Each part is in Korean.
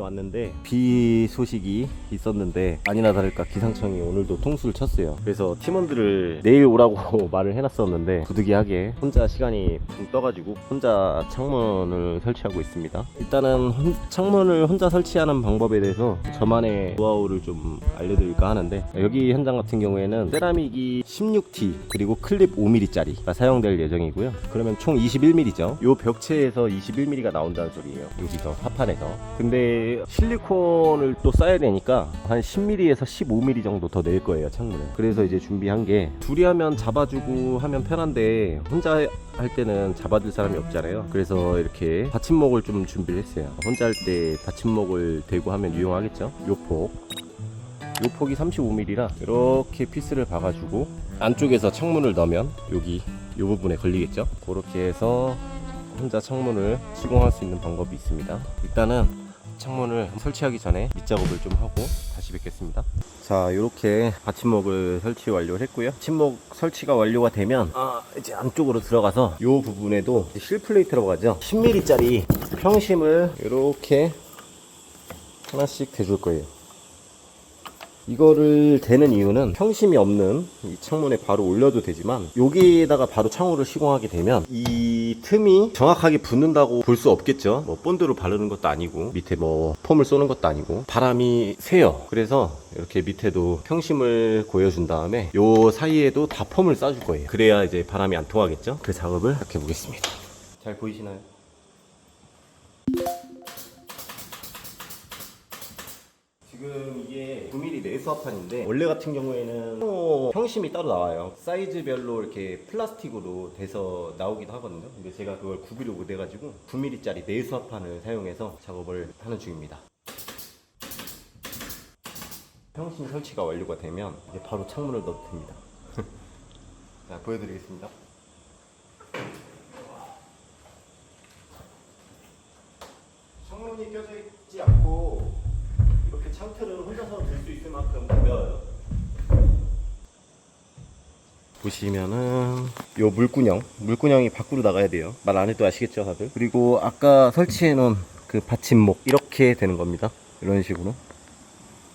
왔는데 비 소식이 있었는데 아니나 다를까 기상청이 오늘도 통수를 쳤어요. 그래서 팀원들을 내일 오라고 말을 해놨었는데 부득이하게 혼자 시간이 붕 떠가지고 혼자 창문을 설치하고 있습니다. 일단은 창문을 혼자 설치하는 방법에 대해서 저만의 노하우를 좀 알려드릴까 하는데, 여기 현장 같은 경우에는 세라믹이 16T 그리고 클립 5mm짜리가 사용될 예정이고요. 그러면 총 21mm죠. 요 벽체에서 21mm가 나온다는 소리예요, 여기서 화판에서. 근데 실리콘을 또 써야 되니까 한 10mm에서 15mm 정도 더 낼 거예요, 창문을. 그래서 이제 준비한 게, 둘이 하면 잡아주고 하면 편한데 혼자 할 때는 잡아줄 사람이 없잖아요. 그래서 이렇게 받침목을 좀 준비를 했어요. 혼자 할 때 받침목을 대고 하면 유용하겠죠. 요 폭이 35mm라 이렇게 피스를 박아주고 안쪽에서 창문을 넣으면 여기 이 부분에 걸리겠죠. 그렇게 해서 혼자 창문을 시공할 수 있는 방법이 있습니다. 일단은 창문을 설치하기 전에 밑작업을 좀 하고 다시 뵙겠습니다. 자, 이렇게 받침목을 설치 완료를 했고요. 받침목 설치가 완료가 되면 이제 안쪽으로 들어가서 이 부분에도 실플레이트라고 하죠, 10mm짜리 평심을 이렇게 하나씩 대줄 거예요. 이거를 대는 이유는 평심이 없는 이 창문에 바로 올려도 되지만, 여기에다가 바로 창호를 시공하게 되면 이 틈이 정확하게 붙는다고 볼 수 없겠죠. 뭐 본드로 바르는 것도 아니고 밑에 뭐 폼을 쏘는 것도 아니고 바람이 새요. 그래서 이렇게 밑에도 평심을 고여준 다음에 요 사이에도 다 폼을 쏴줄 거예요. 그래야 이제 바람이 안 통하겠죠. 그 작업을 이렇게 보겠습니다. 잘 보이시나요? 지금 이게 9mm 내수 합판인데, 원래 같은 경우에는 평심이 따로 나와요. 사이즈별로 이렇게 플라스틱으로 돼서 나오기도 하거든요. 근데 제가 그걸 구비를 못 해가지고 9mm짜리 내수 합판을 사용해서 작업을 하는 중입니다. 평심 설치가 완료가 되면 이제 바로 창문을 넣어도 됩니다. 자, 보여드리겠습니다. 창문이 껴져 있지 않고 이렇게 창틀은 혼자서 들 수 있을 만큼 가벼워요. 보시면은 요 물구녕이 밖으로 나가야 돼요. 말 안 해도 아시겠죠, 다들? 그리고 아까 설치해 놓은 그 받침목, 이렇게 되는 겁니다. 이런 식으로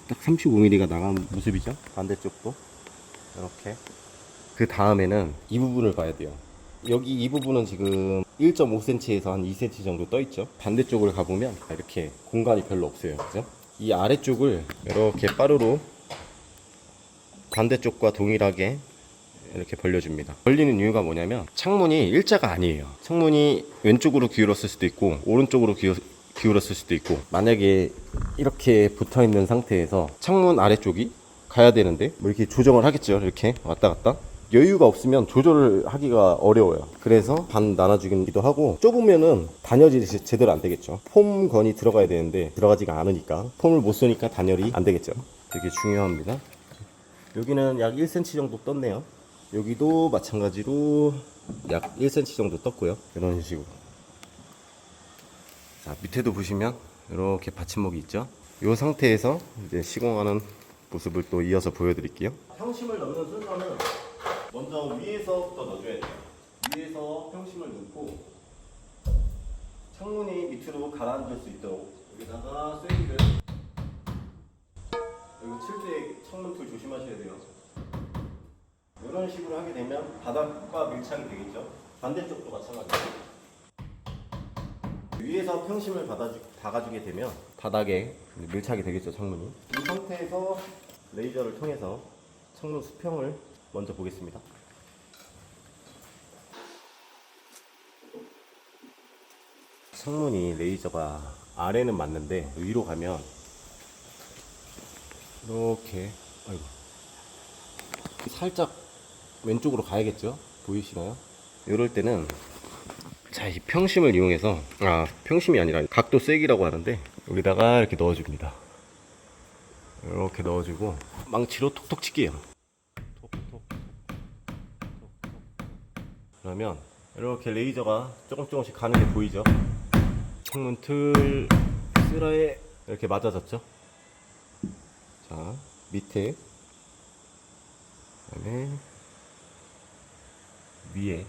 딱 35mm가 나간 모습이죠. 반대쪽도 이렇게. 그 다음에는 이 부분을 봐야 돼요. 여기 이 부분은 지금 1.5cm에서 한 2cm 정도 떠 있죠. 반대쪽을 가보면 이렇게 공간이 별로 없어요, 그죠? 이 아래쪽을 이렇게 빠르로 반대쪽과 동일하게 이렇게 벌려줍니다. 벌리는 이유가 뭐냐면, 창문이 일자가 아니에요. 창문이 왼쪽으로 기울었을 수도 있고 오른쪽으로 기울었을 수도 있고, 만약에 이렇게 붙어 있는 상태에서 창문 아래쪽이 가야 되는데 뭐 이렇게 조정을 하겠죠. 이렇게 왔다 갔다. 여유가 없으면 조절을 하기가 어려워요. 그래서 반 나눠주기도 하고, 좁으면은 단열이 제대로 안 되겠죠. 폼건이 들어가야 되는데 들어가지가 않으니까 폼을 못 쏘니까 단열이 안 되겠죠. 되게 중요합니다. 여기는 약 1cm 정도 떴네요. 여기도 마찬가지로 약 1cm 정도 떴고요. 이런 식으로. 자, 밑에도 보시면 이렇게 받침목이 있죠. 이 상태에서 이제 시공하는 모습을 또 이어서 보여드릴게요. 평심을 넣는 순서는 먼저 위에서부터 넣어줘야 돼요. 위에서 평심을 넣고 창문이 밑으로 가라앉을 수 있도록 여기다가 쐐기를, 이거 칠 때 창문 툴 조심하셔야 돼요. 이런 식으로 하게 되면 바닥과 밀착이 되겠죠. 반대쪽도 마찬가지예요. 위에서 평심을 박아주게 되면 바닥에 밀착이 되겠죠, 창문이. 이 상태에서 레이저를 통해서 창문 수평을 먼저 보겠습니다. 창문이 레이저가 아래는 맞는데 위로 가면 이렇게, 아이고, 살짝 왼쪽으로 가야겠죠? 보이시나요? 이럴 때는 자, 이 평심을 이용해서, 평심이 아니라 각도 쐐기라고 하는데, 여기다가 이렇게 넣어줍니다. 이렇게 넣어주고 망치로 톡톡 칠게요. 톡톡. 그러면 이렇게 레이저가 조금씩 가는 게 보이죠? 창문 틀 스라에 이렇게 맞아졌죠? 자, 밑에, 그다음에 위에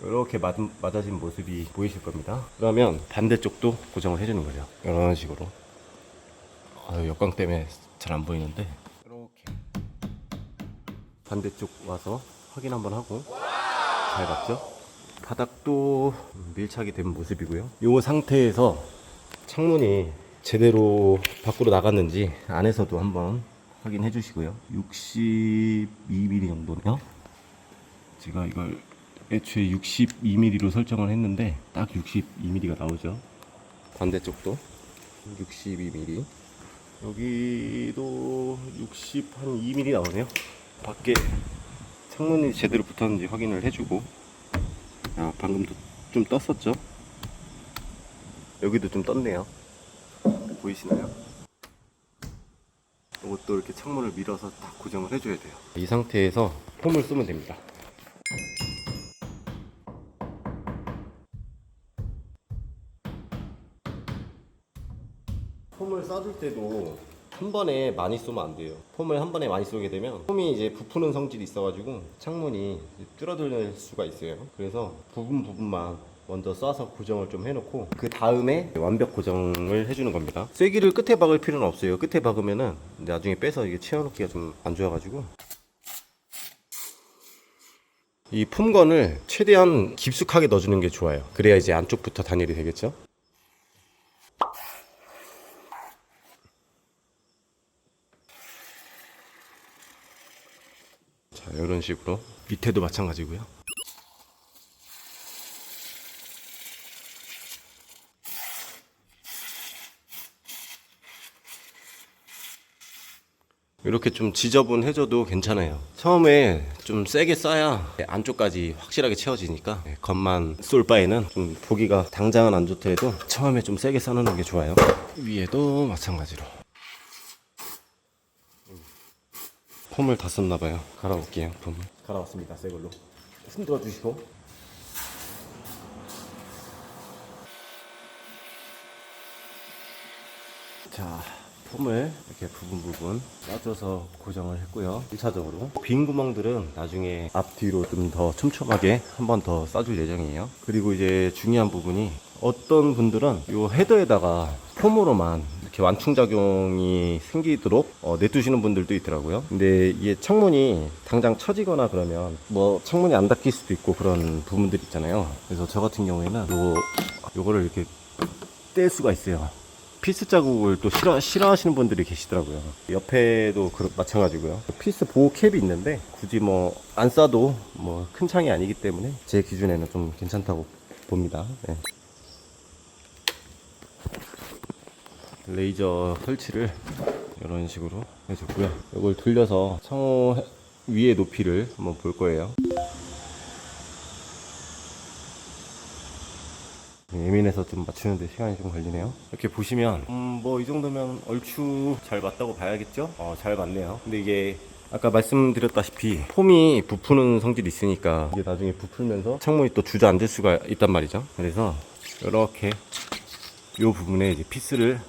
이렇게 맞아진 모습이 보이실 겁니다. 그러면 반대쪽도 고정을 해주는 거죠. 이런 식으로. 역광 때문에 잘 안 보이는데 이렇게 반대쪽 와서 확인 한번 하고 잘 봤죠? 바닥도 밀착이 된 모습이고요. 이 상태에서 창문이 제대로 밖으로 나갔는지 안에서도 한번 확인해 주시고요. 62mm 정도네요. 제가 이걸 애초에 62mm로 설정을 했는데 딱 62mm가 나오죠. 반대쪽도 62mm, 여기도 62mm 나오네요. 밖에 창문이 제대로 붙었는지 확인을 해주고, 방금도 좀 떴었죠? 여기도 좀 떴네요. 보이시나요? 이것도 이렇게 창문을 밀어서 딱 고정을 해줘야 돼요. 이 상태에서 폼을 쓰면 됩니다. 폼을 싸줄 때도 한 번에 많이 쏘면 안 돼요. 폼을 한 번에 많이 쏘게 되면 폼이 이제 부푸는 성질이 있어가지고 창문이 줄어들 수가 있어요. 그래서 부분만 먼저 쏴서 고정을 좀 해놓고 그 다음에 완벽 고정을 해주는 겁니다. 쐐기를 끝에 박을 필요는 없어요. 끝에 박으면은 나중에 빼서 이게 채워놓기가 좀 안 좋아가지고, 이 폼건을 최대한 깊숙하게 넣어주는 게 좋아요. 그래야 이제 안쪽부터 단열이 되겠죠. 자, 이런 식으로 밑에도 마찬가지고요. 이렇게 좀 지저분해져도 괜찮아요. 처음에 좀 세게 쏴야 안쪽까지 확실하게 채워지니까, 겉만 쏠 바에는 좀 보기가 당장은 안 좋더라도 처음에 좀 세게 쏴놓는 게 좋아요. 위에도 마찬가지로 폼을 다 썼나봐요. 갈아올게요. 폼을 갈아왔습니다. 새 걸로 흔들어 주시고, 자, 폼을 이렇게 부분 싸줘서 고정을 했고요. 1차적으로 빈 구멍들은 나중에 앞뒤로 좀 더 촘촘하게 한 번 더 싸줄 예정이에요. 그리고 이제 중요한 부분이, 어떤 분들은 이 헤더에다가 폼으로만 이렇게 완충작용이 생기도록 내두시는 분들도 있더라고요. 근데 이게 창문이 당장 처지거나 그러면 뭐 창문이 안 닫힐 수도 있고 그런 부분들 있잖아요. 그래서 저 같은 경우에는 요거를 이렇게 뗄 수가 있어요. 피스 자국을 또 싫어하시는 분들이 계시더라고요. 옆에도 마찬가지고요. 피스 보호 캡이 있는데 굳이 뭐 안 싸도 뭐 큰 창이 아니기 때문에 제 기준에는 좀 괜찮다고 봅니다. 네. 레이저 설치를 이런 식으로 해줬고요. 이걸 돌려서 창호 위의 높이를 한번 볼 거예요. 예민해서 좀 맞추는데 시간이 좀 걸리네요. 이렇게 보시면 뭐 이 정도면 얼추 잘 맞다고 봐야겠죠? 잘 맞네요. 근데 이게 아까 말씀드렸다시피 폼이 부푸는 성질이 있으니까 이게 나중에 부풀면서 창문이 또 주저앉을 수가 있단 말이죠. 그래서 이렇게 이 부분에 이제 피스를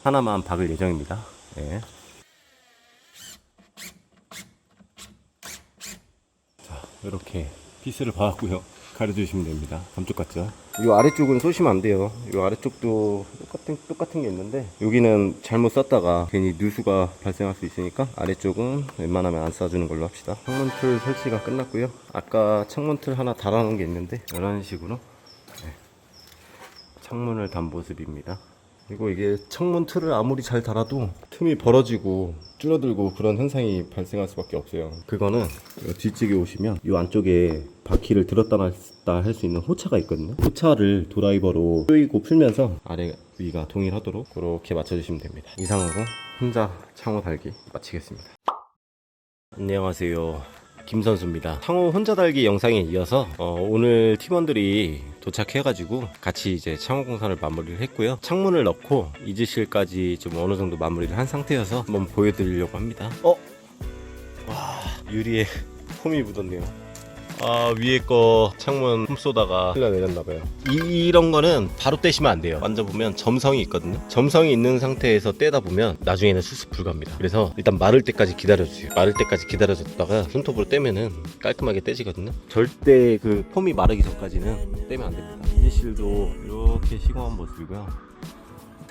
하나만 박을 예정입니다. 네. 자, 이렇게 피스를 박았고요. 가려주시면 됩니다. 감쪽 같죠? 이 아래쪽은 쏘시면 안 돼요. 이 아래쪽도 똑같은 게 있는데, 여기는 잘못 쐈다가 괜히 누수가 발생할 수 있으니까 아래쪽은 웬만하면 안 쏴주는 걸로 합시다. 창문틀 설치가 끝났고요. 아까 창문틀 하나 달아놓은 게 있는데 이런 식으로 창문을 단 모습입니다. 그리고 이게 창문 틀을 아무리 잘 달아도 틈이 벌어지고 줄어들고 그런 현상이 발생할 수밖에 없어요. 그거는 뒤쪽에 오시면 이 안쪽에 바퀴를 들었다 놨다 할 수 있는 호차가 있거든요. 호차를 드라이버로 조이고 풀면서 아래 위가 동일하도록 그렇게 맞춰주시면 됩니다. 이상으로 혼자 창호 달기 마치겠습니다. 안녕하세요, 김선수입니다. 창호 혼자 달기 영상에 이어서 오늘 팀원들이 도착해가지고 같이 이제 창호 공사를 마무리를 했고요. 창문을 넣고 이즈실까지 좀 어느 정도 마무리를 한 상태여서 한번 보여드리려고 합니다. 와, 유리에 폼이 묻었네요. 위에 거 창문 폼 쏘다가 흘러내렸나봐요. 이런 거는 바로 떼시면 안 돼요. 만져보면 점성이 있거든요. 점성이 있는 상태에서 떼다 보면 나중에는 수습 불가합니다. 그래서 일단 마를 때까지 기다려주세요. 마를 때까지 기다려줬다가 손톱으로 떼면은 깔끔하게 떼지거든요. 절대 그 폼이 마르기 전까지는 떼면 안 됩니다. 이제실도 이렇게 시공한 모습이고요.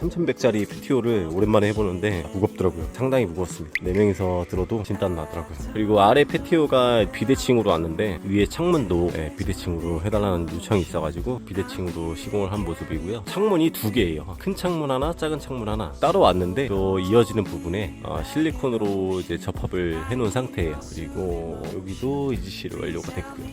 3100짜리 PTO를 오랜만에 해보는데 무겁더라고요. 상당히 무거웠습니다. 4명이서 들어도 진땀 나더라고요. 그리고 아래 PTO가 비대칭으로 왔는데 위에 창문도 비대칭으로 해달라는 요청이 있어가지고 비대칭으로 시공을 한 모습이고요. 창문이 2개예요. 큰 창문 하나, 작은 창문 하나 따로 왔는데 또 이어지는 부분에 실리콘으로 이제 접합을 해놓은 상태예요. 그리고 여기도 EGC로 완료가 됐고요.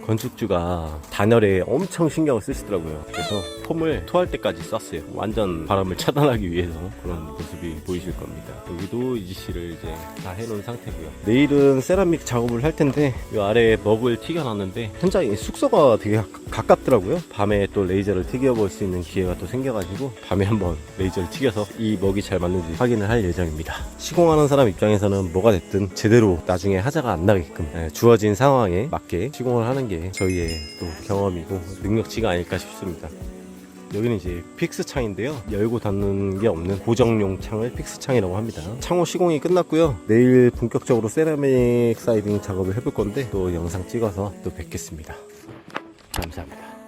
건축주가 단열에 엄청 신경을 쓰시더라고요. 그래서 폼을 토할 때까지 썼어요. 완전 바람을 차단하기 위해서 그런 모습이 보이실 겁니다. 여기도 EGC를 이제 다 해놓은 상태고요. 내일은 세라믹 작업을 할 텐데 이 아래에 먹을 튀겨놨는데 현장에 숙소가 되게 가깝더라고요. 밤에 또 레이저를 튀겨볼 수 있는 기회가 또 생겨가지고 밤에 한번 레이저를 튀겨서 이 먹이 잘 맞는지 확인을 할 예정입니다. 시공하는 사람 입장에서는 뭐가 됐든 제대로 나중에 하자가 안 나게끔 주어진 상황에 맞게 시공을 하는 게 저희의 또 경험이고 능력치가 아닐까 싶습니다. 여기는 이제 픽스 창인데요. 열고 닫는 게 없는 고정용 창을 픽스 창이라고 합니다. 창호 시공이 끝났고요. 내일 본격적으로 세라믹 사이딩 작업을 해볼 건데 또 영상 찍어서 또 뵙겠습니다. 감사합니다.